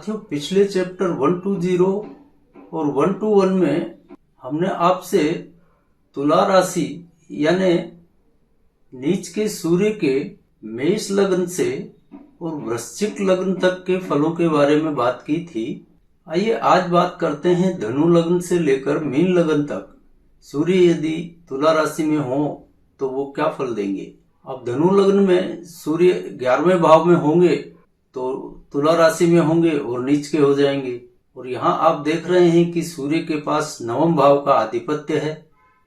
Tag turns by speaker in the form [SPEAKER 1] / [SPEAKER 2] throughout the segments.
[SPEAKER 1] साथियों, पिछले चैप्टर 120 और 121 में हमने आपसे तुला राशि यानी नीच के सूर्य के मेष लग्न से और वृश्चिक लग्न तक के फलों के बारे में बात की थी। आइए आज बात करते हैं धनु लग्न से लेकर मीन लग्न तक सूर्य यदि तुला राशि में हो तो वो क्या फल देंगे। अब धनु लग्न में सूर्य 11वें भाव में होंगे तो तुला राशि में होंगे और नीच के हो जाएंगे। और यहाँ आप देख रहे हैं कि सूर्य के पास 9वें भाव का आधिपत्य है,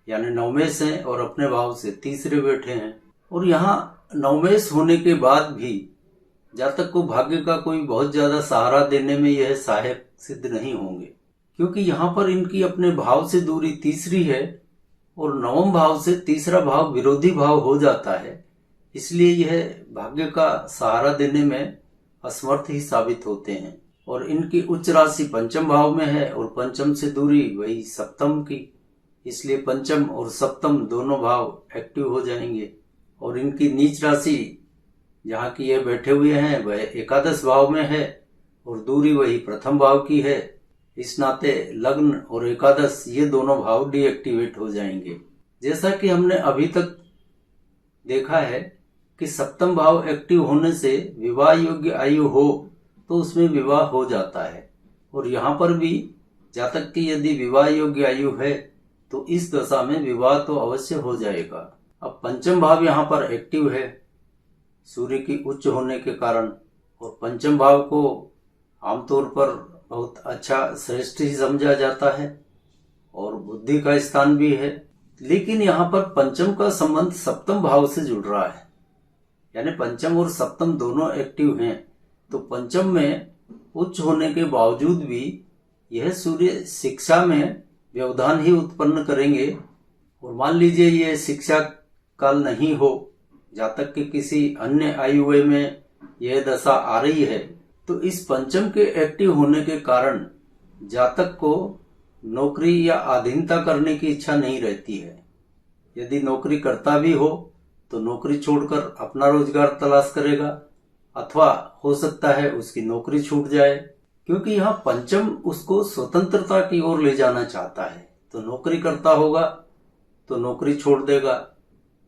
[SPEAKER 1] यानी नवमेश है और अपने भाव से तीसरे बैठे हैं। और यहाँ नवमेश होने के बाद भी जातक को भाग्य का कोई बहुत ज्यादा सहारा देने में यह सहायक सिद्ध नहीं होंगे, क्योंकि यहाँ पर इनकी अपने भाव से दूरी तीसरी है और 9वें भाव से तीसरा भाव विरोधी भाव हो जाता है। इसलिए यह भाग्य का सहारा देने में असमर्थ ही साबित होते हैं। और इनकी उच्च राशि पंचम भाव में है और पंचम से दूरी वही सप्तम की, इसलिए पंचम और सप्तम दोनों भाव एक्टिव हो जाएंगे। और इनकी नीच राशि जहाँ की यह बैठे हुए हैं वह एकादश भाव में है और दूरी वही प्रथम भाव की है। इस नाते लग्न और एकादश ये दोनों भाव डीएक्टिवेट हो जाएंगे। जैसा कि हमने अभी तक देखा है कि सप्तम भाव एक्टिव होने से विवाह योग्य आयु हो तो उसमें विवाह हो जाता है। और यहाँ पर भी जातक की यदि विवाह योग्य आयु है तो इस दशा में विवाह तो अवश्य हो जाएगा। अब पंचम भाव यहाँ पर एक्टिव है सूर्य की उच्च होने के कारण, और पंचम भाव को आमतौर पर बहुत अच्छा श्रेष्ठ ही समझा जाता है और बुद्धि का स्थान भी है। लेकिन यहाँ पर पंचम का संबंध सप्तम भाव से जुड़ रहा है, यानी पंचम और सप्तम दोनों एक्टिव हैं। तो पंचम में उच्च होने के बावजूद भी यह सूर्य शिक्षा में व्यवधान ही उत्पन्न करेंगे। और मान लीजिए यह शिक्षा काल नहीं हो, जातक के किसी अन्य आयु वय में यह दशा आ रही है, तो इस पंचम के एक्टिव होने के कारण जातक को नौकरी या अधीनता करने की इच्छा नहीं रहती है। यदि नौकरी करता भी हो तो नौकरी छोड़कर अपना रोजगार तलाश करेगा, अथवा हो सकता है उसकी नौकरी छूट जाए, क्योंकि यहाँ पंचम उसको स्वतंत्रता की ओर ले जाना चाहता है। तो नौकरी करता होगा तो नौकरी छोड़ देगा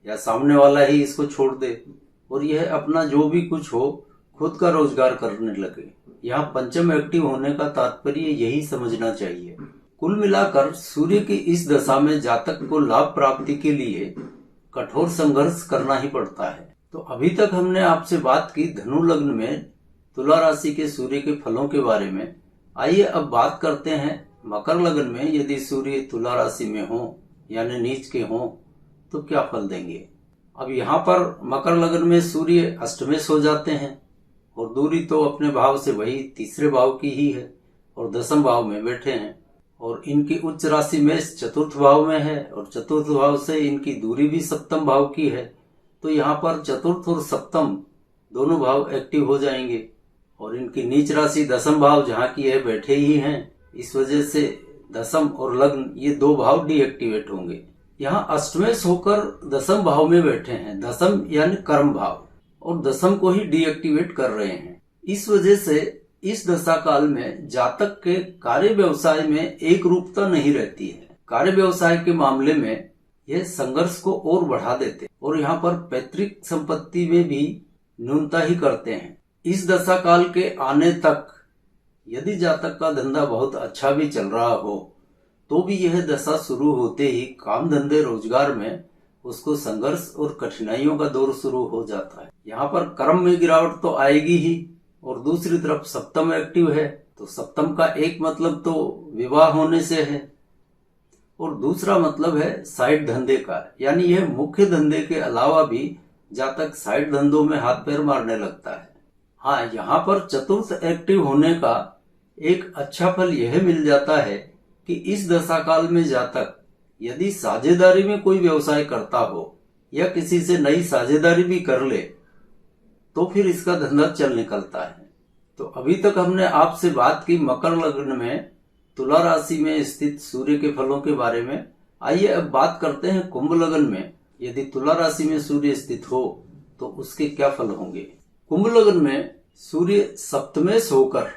[SPEAKER 1] या सामने वाला ही इसको छोड़ दे और यह अपना जो भी कुछ हो खुद का रोजगार करने लगे। यहाँ पंचम एक्टिव होने का तात्पर्य यही समझना चाहिए। कुल मिलाकर सूर्य की इस दशा में जातक को लाभ प्राप्ति के लिए कठोर संघर्ष करना ही पड़ता है। तो अभी तक हमने आपसे बात की धनु लग्न में तुला राशि के सूर्य के फलों के बारे में। आइए अब बात करते हैं मकर लग्न में यदि सूर्य तुला राशि में हो यानी नीच के हो तो क्या फल देंगे। अब यहाँ पर मकर लग्न में सूर्य अष्टमेश हो जाते हैं और दूरी तो अपने भाव से वही तीसरे भाव की ही है और दसम भाव में बैठे हैं। और इनकी उच्च राशि मेष चतुर्थ भाव में है और चतुर्थ भाव से इनकी दूरी भी सप्तम भाव की है। तो यहाँ पर चतुर्थ और सप्तम दोनों भाव एक्टिव हो जाएंगे। और इनकी नीच राशि दसम भाव जहाँ की है बैठे ही हैं, इस वजह से दसम और लग्न ये दो भाव डीएक्टिवेट होंगे। यहाँ अष्टमेश होकर दसम भाव में बैठे हैं, दसम यानी कर्म भाव, और दसम को ही डीएक्टिवेट कर रहे हैं। इस वजह से इस दशा काल में जातक के कार्य व्यवसाय में एक रूपता नहीं रहती है। कार्य व्यवसाय के मामले में यह संघर्ष को और बढ़ा देते और यहाँ पर पैतृक संपत्ति में भी न्यूनता ही करते हैं। इस दशा काल के आने तक यदि जातक का धंधा बहुत अच्छा भी चल रहा हो तो भी यह दशा शुरू होते ही काम धंधे रोजगार में उसको संघर्ष और कठिनाइयों का दौर शुरू हो जाता है। यहाँ पर कर्म में गिरावट तो आएगी ही, और दूसरी तरफ सप्तम एक्टिव है तो सप्तम का एक मतलब तो विवाह होने से है और दूसरा मतलब है साइड धंधे का, यानी यह मुख्य धंधे के अलावा भी जातक साइड धंधों में हाथ पैर मारने लगता है। हाँ, यहाँ पर चतुर्थ एक्टिव होने का एक अच्छा फल यह मिल जाता है कि इस दशा काल में जातक यदि साझेदारी में कोई व्यवसाय करता हो या किसी से नई साझेदारी भी कर ले तो फिर इसका धंधा चल निकलता है। तो अभी तक हमने आपसे बात की मकर लग्न में तुला राशि में स्थित सूर्य के फलों के बारे में। आइए अब बात करते हैं कुंभ लग्न में यदि तुला राशि में सूर्य स्थित हो तो उसके क्या फल होंगे। कुंभ लग्न में सूर्य सप्तमेश होकर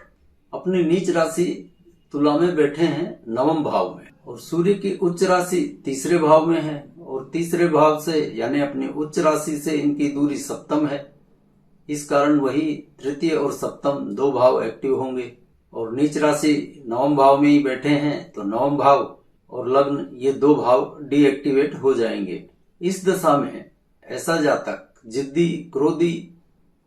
[SPEAKER 1] अपनी नीच राशि तुला में बैठे हैं नवम भाव में, और सूर्य की उच्च राशि तीसरे भाव में है, और तीसरे भाव से यानी अपनी उच्च राशि से इनकी दूरी सप्तम है। इस कारण वही तृतीय और सप्तम दो भाव एक्टिव होंगे, और नीच राशि नवम भाव में ही बैठे हैं तो नवम भाव और लग्न ये दो भाव डीएक्टिवेट हो जाएंगे। इस दशा में ऐसा जातक जिद्दी, क्रोधी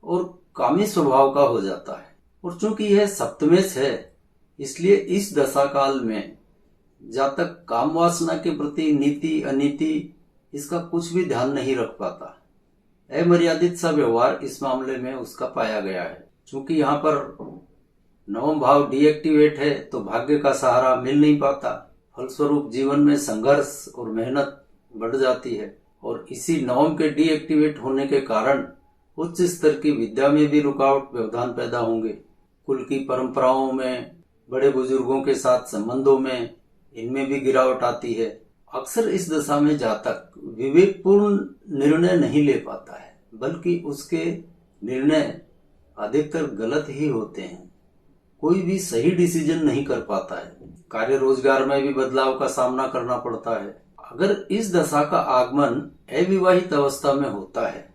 [SPEAKER 1] और कामी स्वभाव का हो जाता है, और चूंकि यह सप्तमेश है इसलिए इस दशा काल में जातक काम वासना के प्रति नीति अनीति इसका कुछ भी ध्यान नहीं रख पाता। अमर्यादित सा व्यवहार इस मामले में उसका पाया गया है। चूंकि यहाँ पर नवम भाव डीएक्टिवेट है तो भाग्य का सहारा मिल नहीं पाता, फलस्वरूप जीवन में संघर्ष और मेहनत बढ़ जाती है, और इसी नवम के डीएक्टिवेट होने के कारण उच्च स्तर की विद्या में भी रुकावट व्यवधान पैदा होंगे। कुल की परंपराओं में, बड़े बुजुर्गों के साथ संबंधों में, इनमें भी गिरावट आती है। अक्सर इस दशा में जातक विवेकपूर्ण निर्णय नहीं ले पाता है, बल्कि उसके निर्णय अधिकतर गलत ही होते हैं। कोई भी सही डिसीजन नहीं कर पाता है। कार्य रोजगार में भी बदलाव का सामना करना पड़ता है। अगर इस दशा का आगमन अविवाहित अवस्था में होता है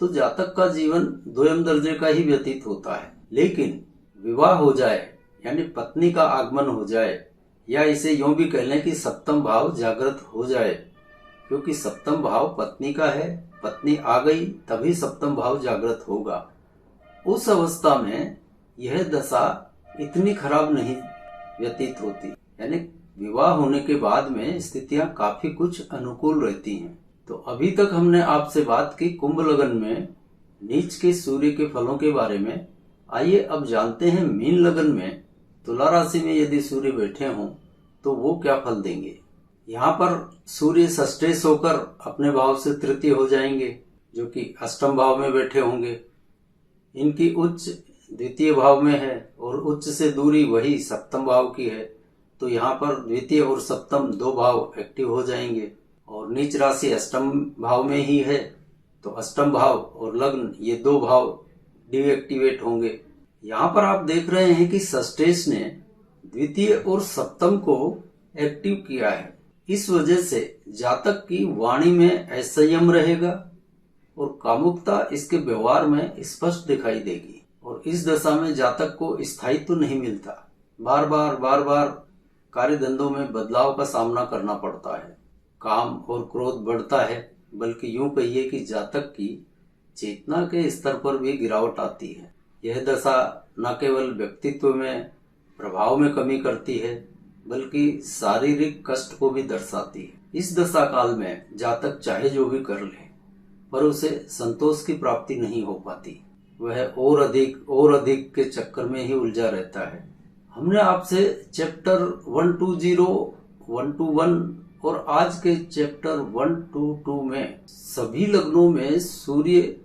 [SPEAKER 1] तो जातक का जीवन द्वयम दर्जे का ही व्यतीत होता है। लेकिन विवाह हो जाए यानी पत्नी का आगमन हो जाए, या इसे यूं भी कह लें कि सप्तम भाव जागृत हो जाए, क्योंकि सप्तम भाव पत्नी का है, पत्नी आ गई तभी सप्तम भाव जागृत होगा। उस अवस्था में यह दशा इतनी खराब नहीं व्यतीत होती, यानी विवाह होने के बाद में स्थितियां काफी कुछ अनुकूल रहती हैं। तो अभी तक हमने आपसे बात की कुंभ लगन में नीच के सूर्य के फलों के बारे में। आइए अब जानते हैं मीन लगन में तुला राशि में यदि सूर्य बैठे हों तो वो क्या फल देंगे। यहाँ पर सूर्य षष्ठेश होकर अपने भाव से तृतीय हो जाएंगे, जो कि अष्टम भाव में बैठे होंगे। इनकी उच्च द्वितीय भाव में है और उच्च से दूरी वही सप्तम भाव की है, तो यहाँ पर द्वितीय और सप्तम दो भाव एक्टिव हो जाएंगे। और नीच राशि अष्टम भाव में ही है तो अष्टम भाव और लग्न ये दो भाव डीएक्टिवेट होंगे। यहाँ पर आप देख रहे हैं कि षष्ठेश ने द्वितीय और सप्तम को एक्टिव किया है। इस वजह से जातक की वाणी में असंयम रहेगा और कामुकता इसके व्यवहार में स्पष्ट दिखाई देगी, और इस दशा में जातक को स्थायित्व नहीं मिलता। बार बार कार्य धंधों में बदलाव का सामना करना पड़ता है। काम और क्रोध बढ़ता है, बल्कि यूं कहिए कि जातक की चेतना के स्तर पर भी गिरावट आती है। यह दशा न केवल व्यक्तित्व में, प्रभाव में कमी करती है, बल्कि शारीरिक कष्ट को भी दर्शाती है। इस दशा काल में जातक चाहे जो भी कर ले, पर उसे संतोष की प्राप्ति नहीं हो पाती। वह और अधिक के चक्कर में ही उलझा रहता है। हमने आपसे चैप्टर 120, 121 और आज के चैप्टर 122 में सभी लग्नों में सूर्य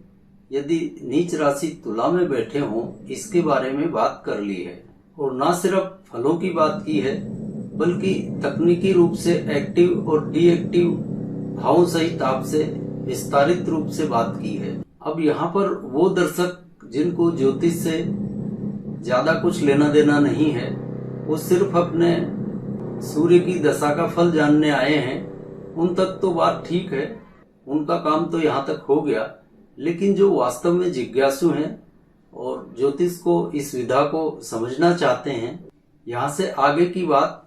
[SPEAKER 1] यदि नीच राशि तुला में बैठे हों इसके बारे में बात कर ली है, और न सिर्फ फलों की बात की है बल्कि तकनीकी रूप से एक्टिव और डीएक्टिव भावों सहित आपसे विस्तारित रूप से बात की है। अब यहाँ पर वो दर्शक जिनको ज्योतिष से ज्यादा कुछ लेना देना नहीं है, वो सिर्फ अपने सूर्य की दशा का फल जानने आए हैं, उन तक तो बात ठीक है, उनका काम तो यहाँ तक हो गया। लेकिन जो वास्तव में जिज्ञासु हैं और ज्योतिष को, इस विधा को समझना चाहते हैं, यहाँ से आगे की बात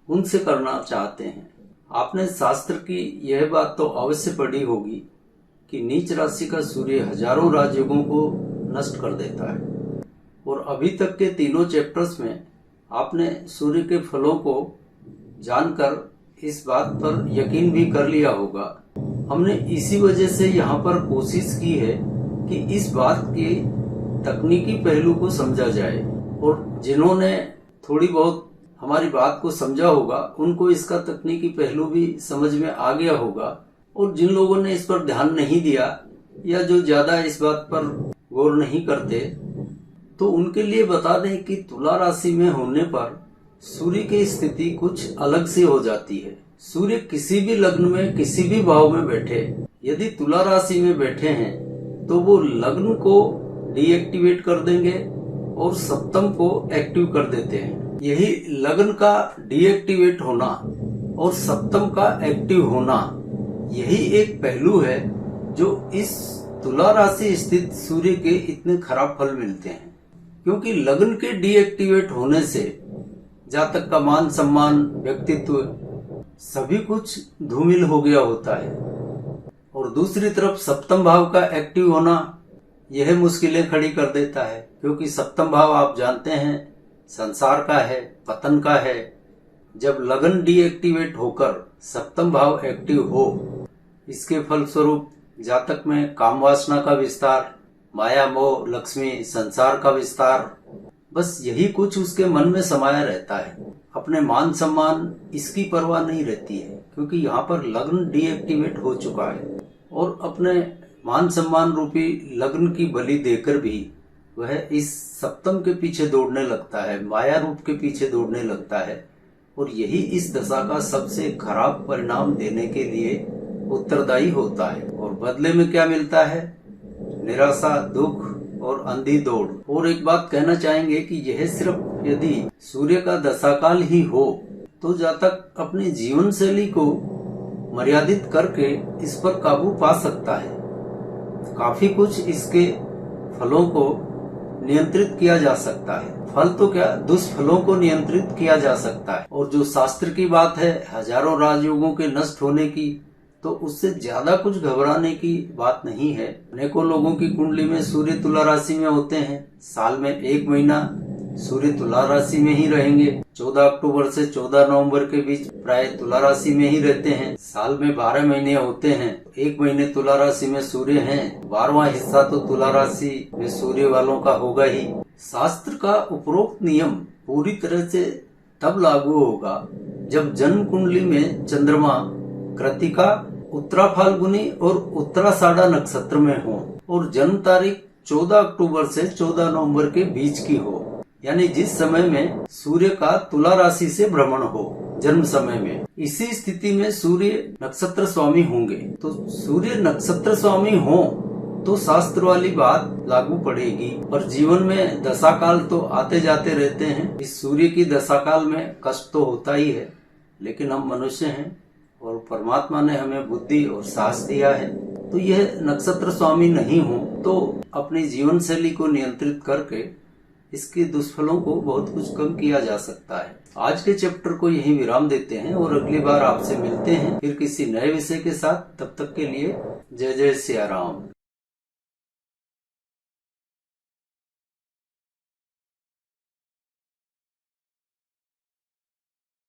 [SPEAKER 1] उनसे करना चाहते हैं। आपने शास्त्र की यह बात तो अवश्य पढ़ी होगी कि नीच राशि का सूर्य हजारों राजयोगों को नष्ट कर देता है, और अभी तक के तीनों चैप्टर्स में आपने सूर्य के फलों को जानकर इस बात पर यकीन भी कर लिया होगा। हमने इसी वजह से यहाँ पर कोशिश की है कि इस बात के तकनीकी पहलू को समझा जाए, और जिन्होंने थोड़ी बहुत हमारी बात को समझा होगा उनको इसका तकनीकी पहलू भी समझ में आ गया होगा, और जिन लोगों ने इस पर ध्यान नहीं दिया या जो ज्यादा इस बात पर गौर नहीं करते, तो उनके लिए बता दें कि तुला राशि में होने पर सूर्य की स्थिति कुछ अलग सी हो जाती है। सूर्य किसी भी लग्न में, किसी भी भाव में बैठे, यदि तुला राशि में बैठे हैं तो वो लग्न को डीएक्टिवेट कर देंगे और सप्तम को एक्टिव कर देते हैं। यही लग्न का डीएक्टिवेट होना और सप्तम का एक्टिव होना, यही एक पहलू है जो इस तुला राशि स्थित सूर्य के इतने खराब फल मिलते हैं। क्योंकि लग्न के डीएक्टिवेट होने से जातक का मान सम्मान, व्यक्तित्व सभी कुछ धूमिल हो गया होता है। और दूसरी तरफ सप्तम भाव का एक्टिव होना यह मुश्किलें खड़ी कर देता है। क्योंकि सप्तम भाव आप जानते हैं संसार का है, पतन का है। जब लग्न डीएक्टिवेट होकर सप्तम भाव एक्टिव हो, इसके फलस्वरूप जातक में काम वासना का विस्तार, माया मोह लक्ष्मी संसार का विस्तार, बस यही कुछ उसके मन में समाया रहता है। अपने मान सम्मान इसकी परवाह नहीं रहती है, क्योंकि यहाँ पर लग्न डीएक्टिवेट हो चुका है। और अपने मान सम्मान रूपी लग्न की बलि देकर भी वह इस सप्तम के पीछे दौड़ने लगता है, माया रूप के पीछे दौड़ने लगता है। और यही इस दशा का सबसे खराब परिणाम देने के लिए उत्तरदायी होता है। और बदले में क्या मिलता है? निराशा, दुख और अंधी दौड़। और एक बात कहना चाहेंगे कि यह सिर्फ यदि सूर्य का दशाकाल ही हो तो जातक अपनी जीवन शैली को मर्यादित करके इस पर काबू पा सकता है। काफी कुछ इसके फलों को नियंत्रित किया जा सकता है। फल तो क्या, दुष्फलों को नियंत्रित किया जा सकता है। और जो शास्त्र की बात है हजारों राजयोगों के नष्ट होने की, तो उससे ज्यादा कुछ घबराने की बात नहीं है। अनेकों लोगों की कुंडली में सूर्य तुला राशि में होते हैं। साल में 1 महीना सूर्य तुला राशि में ही रहेंगे। 14 अक्टूबर से 14 नवंबर के बीच प्राय तुला राशि में ही रहते हैं। साल में 12 महीने होते हैं। 1 महीने तुला राशि में सूर्य हैं, 12वां हिस्सा तो तुला राशि में सूर्य वालों का होगा ही। शास्त्र का उपरोक्त नियम पूरी तरह से तब लागू होगा जब जन्म कुंडली में चंद्रमा कृतिका, उत्तरा फाल्गुनी और उत्तराषाढ़ा नक्षत्र में हो और जन्म तारीख 14 अक्टूबर से 14 नवंबर के बीच की हो। यानी जिस समय में सूर्य का तुला राशि से भ्रमण हो जन्म समय में, इसी स्थिति में सूर्य नक्षत्र स्वामी होंगे। तो सूर्य नक्षत्र स्वामी हो तो शास्त्र वाली बात लागू पड़ेगी। और जीवन में दशाकाल तो आते जाते रहते हैं। इस सूर्य की दशाकाल में कष्ट तो होता ही है, लेकिन हम मनुष्य हैं और परमात्मा ने हमें बुद्धि और साहस दिया है। तो यह नक्षत्र स्वामी नहीं हो तो अपनी जीवन शैली को नियंत्रित करके इसके दुष्फलों को बहुत कुछ कम किया जा सकता है। आज के चैप्टर को यहीं विराम देते हैं और अगली बार आपसे मिलते हैं फिर किसी नए विषय के साथ। तब तक के लिए जय जय सिया राम।